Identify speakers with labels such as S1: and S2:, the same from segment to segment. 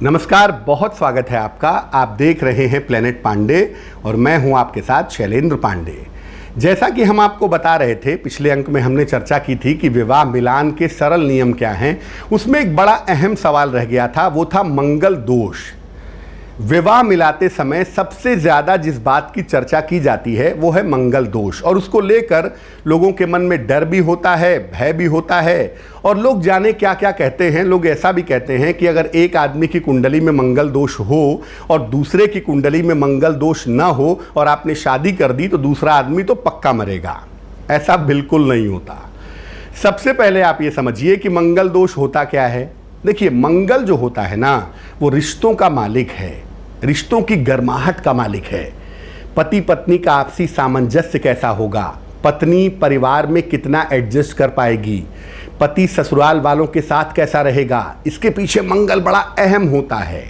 S1: नमस्कार, बहुत स्वागत है आपका। आप देख रहे हैं प्लेनेट पांडे और मैं हूं आपके साथ शैलेंद्र पांडे। जैसा कि हम आपको बता रहे थे, पिछले अंक में हमने चर्चा की थी कि विवाह मिलान के सरल नियम क्या हैं। उसमें एक बड़ा अहम सवाल रह गया था, वो था मंगल दोष। विवाह मिलाते समय सबसे ज़्यादा जिस बात की चर्चा की जाती है वो है मंगल दोष, और उसको लेकर लोगों के मन में डर भी होता है, भय भी होता है, और लोग जाने क्या क्या कहते हैं। लोग ऐसा भी कहते हैं कि अगर एक आदमी की कुंडली में मंगल दोष हो और दूसरे की कुंडली में मंगल दोष ना हो और आपने शादी कर दी तो दूसरा आदमी तो पक्का मरेगा। ऐसा बिल्कुल नहीं होता। सबसे पहले आप ये समझिए कि मंगल दोष होता क्या है। देखिए, मंगल जो होता है ना, वो रिश्तों का मालिक है, रिश्तों की गर्माहट का मालिक है। पति पत्नी का आपसी सामंजस्य कैसा होगा, पत्नी परिवार में कितना एडजस्ट कर पाएगी, पति ससुराल वालों के साथ कैसा रहेगा, इसके पीछे मंगल बड़ा अहम होता है।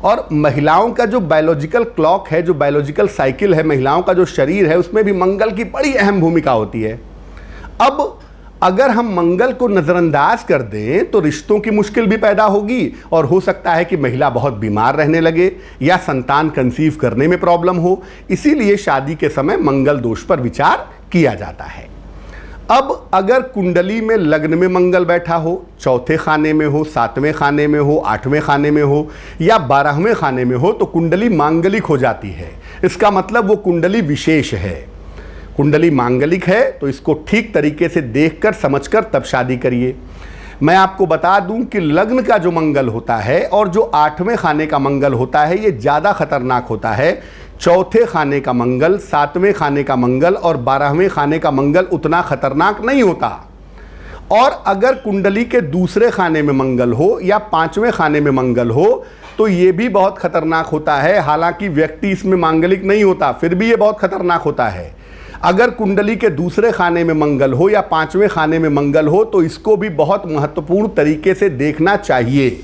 S1: और महिलाओं का जो बायोलॉजिकल क्लॉक है, जो बायोलॉजिकल साइकिल है, महिलाओं का जो शरीर है, उसमें भी मंगल की बड़ी अहम भूमिका होती है। अब अगर हम मंगल को नज़रअंदाज कर दें तो रिश्तों की मुश्किल भी पैदा होगी, और हो सकता है कि महिला बहुत बीमार रहने लगे या संतान कंसीव करने में प्रॉब्लम हो। इसीलिए शादी के समय मंगल दोष पर विचार किया जाता है। अब अगर कुंडली में लग्न में मंगल बैठा हो, चौथे खाने में हो, 7वें खाने में हो, 8वें खाने में हो या 12वें खाने में हो, तो कुंडली मांगलिक हो जाती है। इसका मतलब वो कुंडली विशेष है। कुंडली मांगलिक है तो इसको ठीक तरीके से देखकर समझकर तब शादी करिए। मैं आपको बता दूं कि लग्न का जो मंगल होता है और जो 8वें खाने का मंगल होता है, ये ज़्यादा खतरनाक होता है। चौथे खाने का मंगल, 7वें खाने का मंगल और 12वें खाने का मंगल उतना खतरनाक नहीं होता। और अगर कुंडली के दूसरे खाने में मंगल हो या 5वें खाने में मंगल हो तो ये भी बहुत खतरनाक होता है। हालांकि व्यक्ति इसमें मांगलिक नहीं होता, फिर भी ये बहुत खतरनाक होता है। अगर कुंडली के दूसरे खाने में मंगल हो या 5वें खाने में मंगल हो तो इसको भी बहुत महत्वपूर्ण तरीके से देखना चाहिए।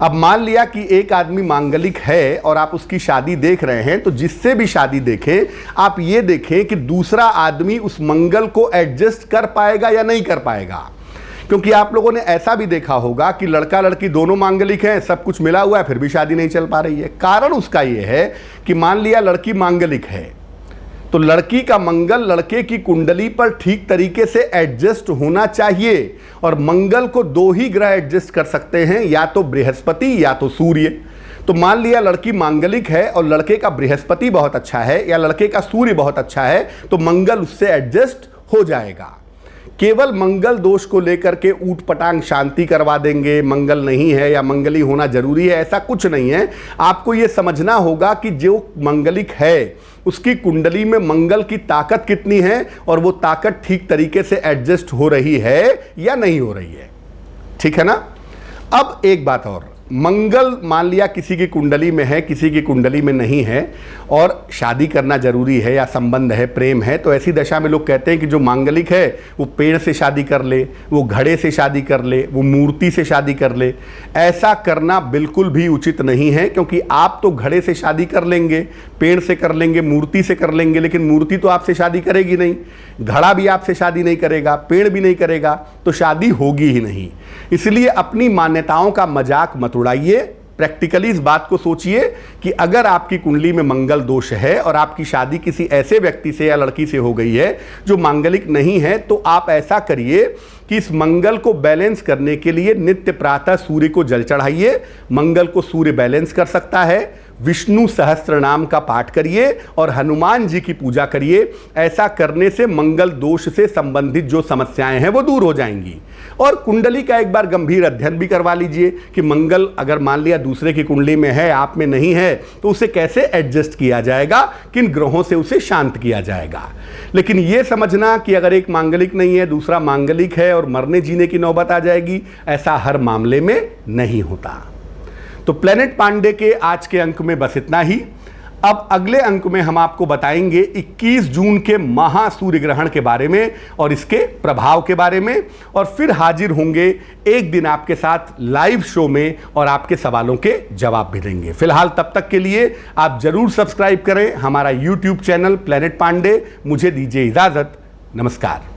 S1: अब मान लिया कि एक आदमी मांगलिक है और आप उसकी शादी देख रहे हैं, तो जिससे भी शादी देखें आप ये देखें कि दूसरा आदमी उस मंगल को एडजस्ट कर पाएगा या नहीं कर पाएगा। क्योंकि आप लोगों ने ऐसा भी देखा होगा कि लड़का लड़की दोनों मांगलिक हैं, सब कुछ मिला हुआ है, फिर भी शादी नहीं चल पा रही है। कारण उसका ये है कि मान लिया लड़की मांगलिक है तो लड़की का मंगल लड़के की कुंडली पर ठीक तरीके से एडजस्ट होना चाहिए, और मंगल को दो ही ग्रह एडजस्ट कर सकते हैं, या तो बृहस्पति या तो सूर्य। तो मान लिया लड़की मांगलिक है और लड़के का बृहस्पति बहुत अच्छा है या लड़के का सूर्य बहुत अच्छा है, तो मंगल उससे एडजस्ट हो जाएगा। केवल मंगल दोष को लेकर के ऊट पटांग शांति करवा देंगे, मंगल नहीं है या मंगली होना जरूरी है, ऐसा कुछ नहीं है। आपको ये समझना होगा कि जो मंगलिक है उसकी कुंडली में मंगल की ताकत कितनी है और वो ताकत ठीक तरीके से एडजस्ट हो रही है या नहीं हो रही है। ठीक है ना। अब एक बात और, मंगल मान लिया किसी की कुंडली में है, किसी की कुंडली में नहीं है, और शादी करना जरूरी है या संबंध है, प्रेम है, तो ऐसी दशा में लोग कहते हैं कि जो मांगलिक है वो पेड़ से शादी कर ले, वो घड़े से शादी कर ले, वो मूर्ति से शादी कर ले। ऐसा करना बिल्कुल भी उचित नहीं है, क्योंकि आप तो घड़े से शादी कर लेंगे, पेड़ से कर लेंगे, मूर्ति से कर लेंगे, लेकिन मूर्ति तो आपसे शादी करेगी नहीं, घड़ा भी आपसे शादी नहीं करेगा, पेड़ भी नहीं करेगा, तो शादी होगी ही नहीं। इसलिए अपनी मान्यताओं का मजाक मत उड़ाइए। प्रैक्टिकली इस बात को सोचिए कि अगर आपकी कुंडली में मंगल दोष है और आपकी शादी किसी ऐसे व्यक्ति से या लड़की से हो गई है जो मांगलिक नहीं है, तो आप ऐसा करिए कि इस मंगल को बैलेंस करने के लिए नित्य प्रातः सूर्य को जल चढ़ाइए। मंगल को सूर्य बैलेंस कर सकता है। विष्णु सहस्त्र नाम का पाठ करिए और हनुमान जी की पूजा करिए। ऐसा करने से मंगल दोष से संबंधित जो समस्याएं हैं वो दूर हो जाएंगी। और कुंडली का एक बार गंभीर अध्ययन भी करवा लीजिए कि मंगल अगर मान लिया दूसरे की कुंडली में है, आप में नहीं है, तो उसे कैसे एडजस्ट किया जाएगा, किन ग्रहों से उसे शांत किया जाएगा। लेकिन ये समझना कि अगर एक मांगलिक नहीं है दूसरा मांगलिक है और मरने जीने की नौबत आ जाएगी, ऐसा हर मामले में नहीं होता। तो प्लेनेट पांडे के आज के अंक में बस इतना ही। अब अगले अंक में हम आपको बताएंगे 21 जून के महा सूर्य ग्रहण के बारे में और इसके प्रभाव के बारे में, और फिर हाजिर होंगे एक दिन आपके साथ लाइव शो में और आपके सवालों के जवाब भी देंगे। फिलहाल तब तक के लिए आप जरूर सब्सक्राइब करें हमारा YouTube चैनल प्लेनेट पांडे। मुझे दीजिए इजाजत। नमस्कार।